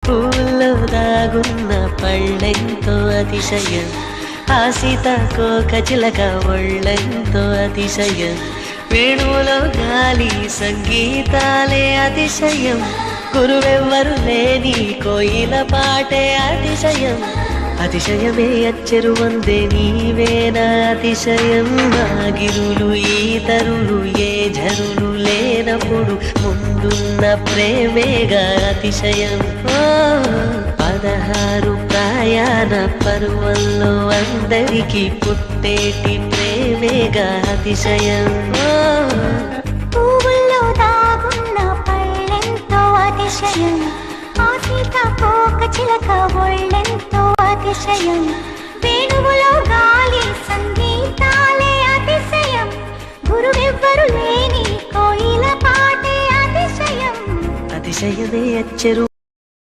పూల్లో దాగున్న పళ్ళెంతో అతిశయం, ఆ సీతాకోక చిలక ఒళ్ళెంతో అతిశయం, వేణువులో గాలి సంగీతాలే అతిశయం, గురువెవ్వరు లేని కోయిల పాటే అతిశయం, అతిశయమే అచ్చెరువందే నీవేనా అతిశయం, ఆగిరులు ఈతరులు ఏ ఝరులు లేనప్పుడు ముందున్న ప్రేమేగా అతిశయం. 16 ప్రయాణ పర్వంలో అందరికీ పుట్టేటి ప్రేమేగా అతిశయం. పువ్వుల్లో దాగున్న పళ్ళెంతో అతిశయం, ఆ సీతాకోక చిలక ఒళ్ళెంతో అతిశయం, వేణువులో గాలి సంగీతాలే అతిశయం, గురువెవ్వరు లేని కోయిల పాటే అతిశయం, అతిశయమే అచ్చెరు